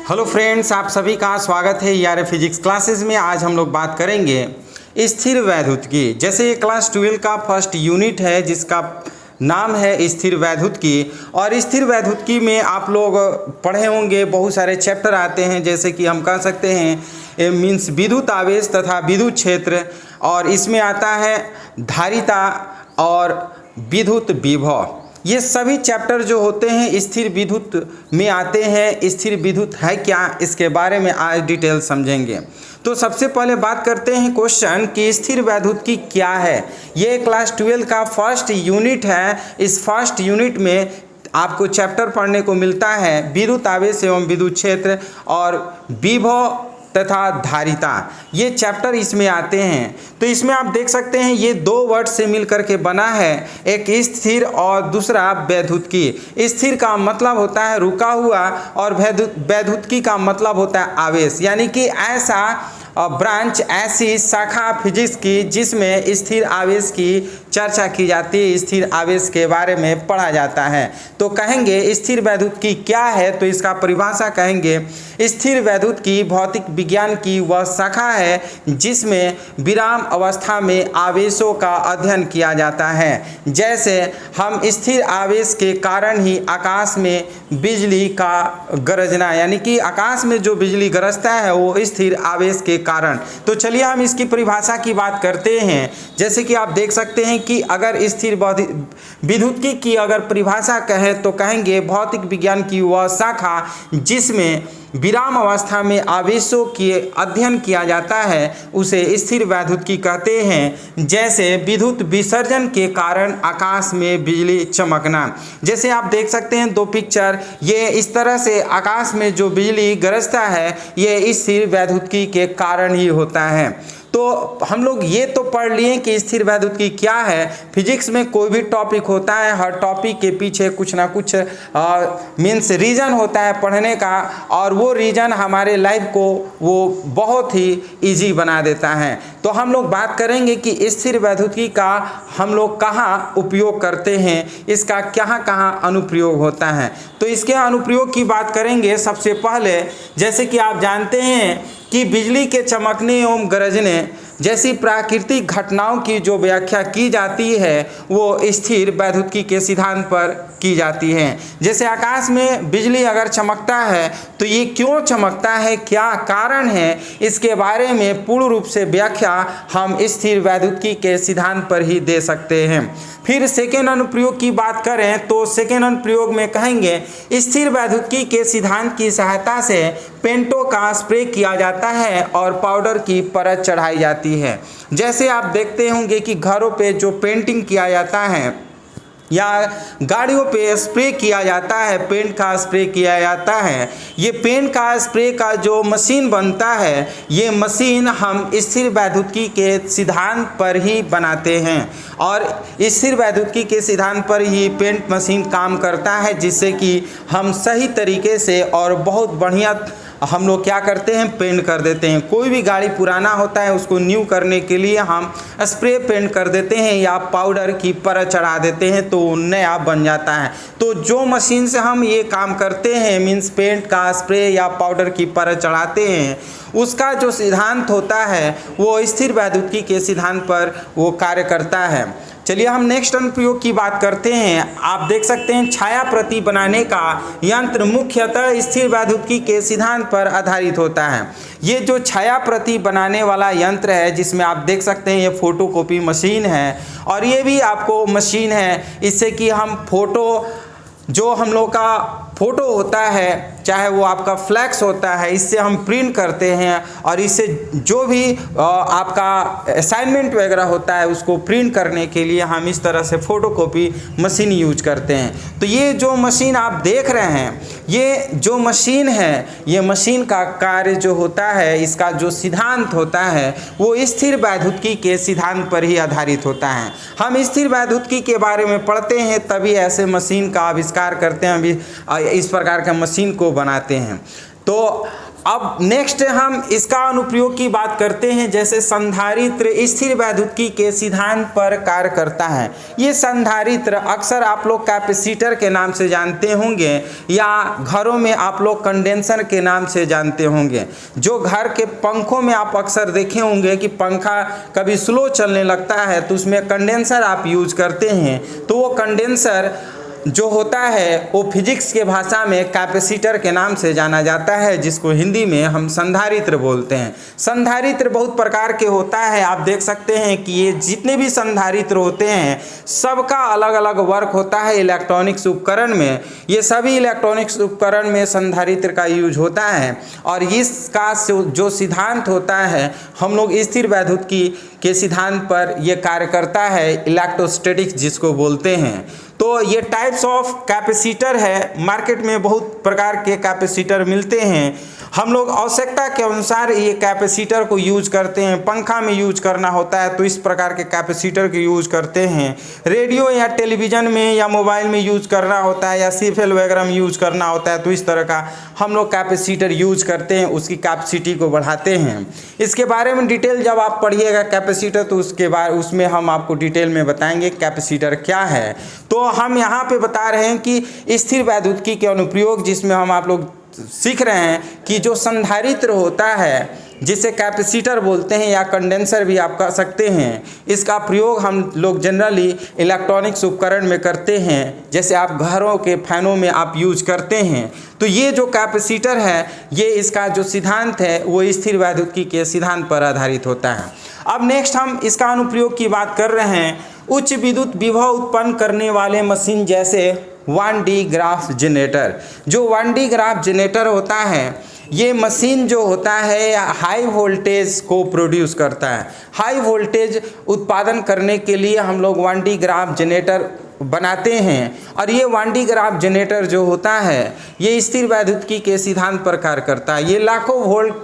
Hello friends, आप सभी का स्वागत है यार फिजिक्स क्लासेस में। आज हम लोग बात करेंगे स्थिर वैद्युत की। जैसे ये क्लास 12 का फर्स्ट यूनिट है जिसका नाम है स्थिर वैद्युत की। और स्थिर वैद्युत की में आप लोग पढ़े होंगे, बहुत सारे चैप्टर आते हैं। जैसे कि हम कह सकते हैं मीन्स विद्युत आवेश तथा विद्युत क्षेत्र, और इसमें आता है धारिता और विद्युत विभव। ये सभी चैप्टर जो होते हैं स्थिर विद्युत में आते हैं। स्थिर विद्युत है क्या, इसके बारे में आज डिटेल समझेंगे। तो सबसे पहले बात करते हैं क्वेश्चन कि स्थिर वैद्युत की क्या है। ये क्लास 12 का फर्स्ट यूनिट है। इस फर्स्ट यूनिट में आपको चैप्टर पढ़ने को मिलता है विद्युत आवेश एवं विद्युत क्षेत्र और विभव तथा धारिता। ये चैप्टर इसमें आते हैं। तो इसमें आप देख सकते हैं ये दो वर्ड से मिलकर के बना है, एक स्थिर और दूसरा वैद्युतिकी। स्थिर का मतलब होता है रुका हुआ और वैद्युतिकी का मतलब होता है आवेश, यानी कि ऐसा ब्रांच, ऐसी शाखा फिजिक्स की जिसमें स्थिर आवेश की चर्चा की जाती है, स्थिर आवेश के बारे में पढ़ा जाता है। तो कहेंगे स्थिर वैद्युतिकी क्या है, तो इसका परिभाषा कहेंगे स्थिर वैद्युतिकी भौतिक विज्ञान की वह शाखा है जिसमें विराम अवस्था में आवेशों का अध्ययन किया जाता है। जैसे हम स्थिर आवेश के कारण ही आकाश में बिजली का गरजना, यानी कि आकाश में जो बिजली गरजता है वो स्थिर आवेश के कारण। तो चलिए हम इसकी परिभाषा की बात करते हैं। जैसे कि आप देख सकते हैं कि अगर स्थिर विद्युतिकी की अगर परिभाषा कहें तो कहेंगे भौतिक विज्ञान की वह शाखा जिसमें विराम अवस्था में आवेशों के अध्ययन किया जाता है उसे स्थिर वैद्युतिकी कहते हैं। जैसे विद्युत विसर्जन के कारण आकाश में बिजली चमकना। जैसे आप देख सकते हैं दो पिक्चर, ये इस तरह से आकाश में जो बिजली गरजता है ये स्थिर वैद्युतिकी के कारण ही होता है। तो हम लोग ये तो पढ़ लिए कि स्थिर वैद्युतिकी क्या है। फिजिक्स में कोई भी टॉपिक होता है, हर टॉपिक के पीछे कुछ ना कुछ मीन्स रीजन होता है पढ़ने का, और वो रीजन हमारे लाइफ को वो बहुत ही इजी बना देता है। तो हम लोग बात करेंगे कि स्थिर वैद्युतिकी का हम लोग कहाँ उपयोग करते हैं, इसका कहाँ कहाँ अनुप्रयोग होता है। तो इसके अनुप्रयोग की बात करेंगे। सबसे पहले जैसे कि आप जानते हैं कि बिजली के चमकने एवं गरजने जैसी प्राकृतिक घटनाओं की जो व्याख्या की जाती है वो स्थिर वैद्युतिकी के सिद्धांत पर की जाती है। जैसे आकाश में बिजली अगर चमकता है तो ये क्यों चमकता है, क्या कारण है, इसके बारे में पूर्ण रूप से व्याख्या हम स्थिर वैद्युतिकी के सिद्धांत पर ही दे सकते हैं। फिर सेकेंड अनुप्रयोग की बात करें तो सेकेंड अनुप्रयोग में कहेंगे स्थिर वैद्युतिकी के सिद्धांत की सहायता से पेंटों का स्प्रे किया जाता है और पाउडर की परत चढ़ाई जाती है। जैसे आप देखते होंगे कि घरों पे जो पेंटिंग किया जाता है या गाड़ियों पे स्प्रे किया जाता है, पेंट का स्प्रे किया जाता है। ये पेंट का स्प्रे का जो मशीन बनता है ये मशीन हम स्थिर वैद्युतिकी के सिद्धांत पर ही बनाते हैं, और स्थिर वैद्युतिकी के सिद्धांत पर ही पेंट मशीन काम करता है, जिससे कि हम सही तरीके से और बहुत बढ़िया हम लोग क्या करते हैं, पेंट कर देते हैं। कोई भी गाड़ी पुराना होता है उसको न्यू करने के लिए हम स्प्रे पेंट कर देते हैं या पाउडर की परत चढ़ा देते हैं तो नया बन जाता है। तो जो मशीन से हम ये काम करते हैं मीन्स पेंट का स्प्रे या पाउडर की परत चढ़ाते हैं, उसका जो सिद्धांत होता है वो स्थिर वैद्युतिकी के सिद्धांत पर वो कार्य करता है। चलिए हम नेक्स्ट अनुप्रयोग की बात करते हैं। आप देख सकते हैं छाया प्रति बनाने का यंत्र मुख्यतः स्थिर वैद्युतिकी के सिद्धांत पर आधारित होता है। ये जो छाया प्रति बनाने वाला यंत्र है जिसमें आप देख सकते हैं ये फोटोकॉपी मशीन है, और ये भी आपको मशीन है इससे कि हम फोटो, जो हम लोग का फोटो होता है चाहे वो आपका फ्लैक्स होता है, इससे हम प्रिंट करते हैं, और इससे जो भी आपका असाइनमेंट वगैरह होता है उसको प्रिंट करने के लिए हम इस तरह से फोटोकॉपी मशीन यूज करते हैं। तो ये जो मशीन आप देख रहे हैं, ये जो मशीन है, ये मशीन का कार्य जो होता है, इसका जो सिद्धांत होता है वो स्थिर वैद्युतिकी के सिद्धांत पर ही आधारित होता है। हम स्थिर वैद्युतिकी के बारे में पढ़ते हैं तभी ऐसे मशीन का आविष्कार करते हैं, अभी इस प्रकार के मशीन को बनाते हैं। तो अब नेक्स्ट हम इसका अनुप्रयोग की बात करते हैं। जैसे संधारित्र स्थिर वैद्युतिकी के सिद्धांत पर कार्य करता है। ये संधारित्र अक्सर आप लोग कैपेसिटर के नाम से जानते होंगे या घरों में आप लोग कंडेंसर के नाम से जानते होंगे। जो घर के पंखों में आप अक्सर देखे होंगे कि पंखा कभी स्लो चलने लगता है तो उसमें कंडेंसर आप यूज करते हैं, तो वो कंडेंसर जो होता है वो फिजिक्स के भाषा में कैपेसिटर के नाम से जाना जाता है, जिसको हिंदी में हम संधारित्र बोलते हैं। संधारित्र बहुत प्रकार के होता है। आप देख सकते हैं कि ये जितने भी संधारित्र होते हैं सबका अलग अलग वर्क होता है इलेक्ट्रॉनिक्स उपकरण में। ये सभी इलेक्ट्रॉनिक्स उपकरण में संधारित्र का यूज होता है और इसका जो सिद्धांत होता है हम लोग स्थिर वैद्युतिकी के सिद्धांत पर यह कार्य करता है, इलेक्ट्रोस्टैटिक्स जिसको बोलते हैं। तो ये टाइप्स ऑफ कैपेसिटर है। मार्केट में बहुत प्रकार के कैपेसिटर मिलते हैं। हम लोग आवश्यकता के अनुसार ये कैपेसिटर को यूज करते हैं। पंखा में यूज करना होता है तो इस प्रकार के कैपेसिटर के यूज करते हैं। रेडियो या टेलीविज़न में या मोबाइल में यूज करना होता है या सीफेल वगैरह में यूज करना होता है तो इस तरह का हम लोग कैपेसिटर यूज करते हैं, उसकी कैपेसिटी को बढ़ाते हैं। इसके बारे में डिटेल जब आप पढ़िएगा कैपेसिटर तो उसके बाद उसमें हम आपको डिटेल में बताएंगे कैपेसिटर क्या है। तो हम यहाँ पे बता रहे हैं कि स्थिर वैद्युतिकी के अनुप्रयोग जिसमें हम आप लोग सीख रहे हैं कि जो संधारित्र होता है जिसे कैपेसिटर बोलते हैं या कंडेंसर भी आप कह सकते हैं, इसका प्रयोग हम लोग जनरली इलेक्ट्रॉनिक्स उपकरण में करते हैं। जैसे आप घरों के फैनों में आप यूज करते हैं। तो ये जो कैपेसिटर है ये इसका जो सिद्धांत है वो स्थिर वैद्युतिकी के सिद्धांत पर आधारित होता है। अब नेक्स्ट हम इसका अनुप्रयोग की बात कर रहे हैं। उच्च विद्युत विभव उत्पन्न करने वाले मशीन जैसे 1D ग्राफ जनरेटर। जो 1D ग्राफ जनरेटर होता है ये मशीन जो होता है हाई वोल्टेज को प्रोड्यूस करता है। हाई वोल्टेज उत्पादन करने के लिए हम लोग 1D ग्राफ जनरेटर बनाते हैं और ये 1D ग्राफ जनरेटर जो होता है ये स्थिर वैद्युतिकी के सिद्धांत पर कार्य करता है। ये लाखों वोल्ट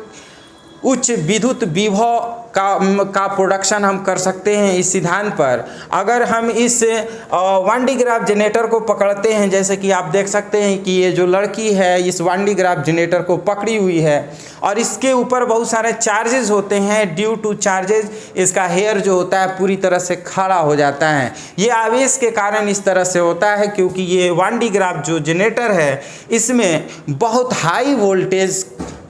उच्च विद्युत विभव का प्रोडक्शन हम कर सकते हैं इस सिद्धांत पर। अगर हम इस 1D ग्राफ जनरेटर को पकड़ते हैं, जैसे कि आप देख सकते हैं कि ये जो लड़की है इस 1D ग्राफ जनरेटर को पकड़ी हुई है और इसके ऊपर बहुत सारे चार्जेस होते हैं। ड्यू टू चार्जेस इसका हेयर जो होता है पूरी तरह से खड़ा हो जाता है। ये आवेश के कारण इस तरह से होता है क्योंकि ये 1D ग्राफ जो जनरेटर है इसमें बहुत हाई वोल्टेज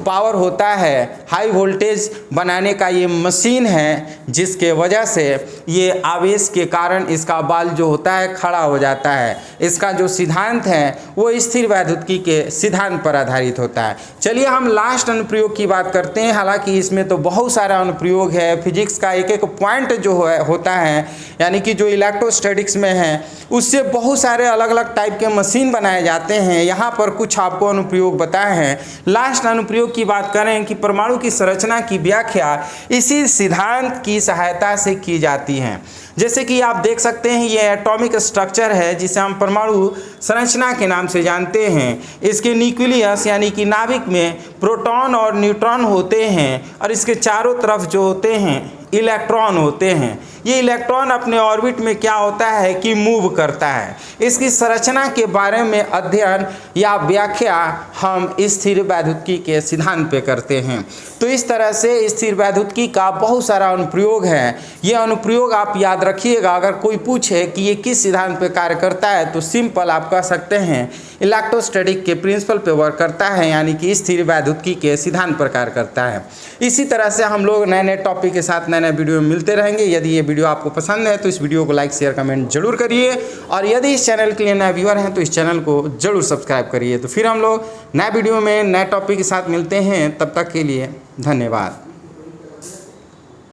पावर होता है। हाई वोल्टेज बनाने का ये मशीन है जिसके वजह से ये आवेश के कारण इसका बाल जो होता है खड़ा हो जाता है। इसका जो सिद्धांत है वो स्थिर वैद्युतिकी के सिद्धांत पर आधारित होता है। चलिए हम लास्ट अनुप्रयोग की बात करते हैं। हालांकि इसमें तो बहुत सारा अनुप्रयोग है। फिजिक्स का एक एक पॉइंट जो होता है यानी कि जो इलेक्ट्रोस्टैटिक्स में है उससे बहुत सारे अलग अलग टाइप के मशीन बनाए जाते हैं। यहाँ पर कुछ आपको अनुप्रयोग बताए हैं। लास्ट अनुप्रयोग की बात करें कि परमाणु की संरचना की व्याख्या इसी सिद्धांत की सहायता से की जाती है। जैसे कि आप देख सकते हैं ये एटॉमिक स्ट्रक्चर है जिसे हम परमाणु संरचना के नाम से जानते हैं। इसके न्यूक्लियस यानी कि नाभिक में प्रोटॉन और न्यूट्रॉन होते हैं और इसके चारों तरफ जो होते हैं इलेक्ट्रॉन होते हैं। ये इलेक्ट्रॉन अपने ऑर्बिट में क्या होता है कि मूव करता है। इसकी संरचना के बारे में अध्ययन या व्याख्या हम स्थिर वैद्युतिकी के सिद्धांत पे करते हैं। तो इस तरह से स्थिर वैद्युतिकी का बहुत सारा अनुप्रयोग है। ये अनुप्रयोग आप याद रखिएगा। अगर कोई पूछे कि ये किस सिद्धांत पे कार्य करता है तो सिंपल आप कह सकते हैं इलेक्ट्रोस्टैटिक के प्रिंसिपल पे वर्क करता है, यानी कि स्थिर वैद्युतिकी के सिद्धांत पर कार्य करता है। इसी तरह से हम लोग नए नए टॉपिक के साथ नए नए वीडियो में मिलते रहेंगे। यदि ये वीडियो आपको पसंद है तो इस वीडियो को लाइक शेयर कमेंट जरूर करिए और यदि इस चैनल के लिए नए व्यूअर हैं तो इस चैनल को जरूर सब्सक्राइब करिए। तो फिर हम लोग नए वीडियो में नए टॉपिक के साथ मिलते हैं। तब तक के लिए धन्यवाद।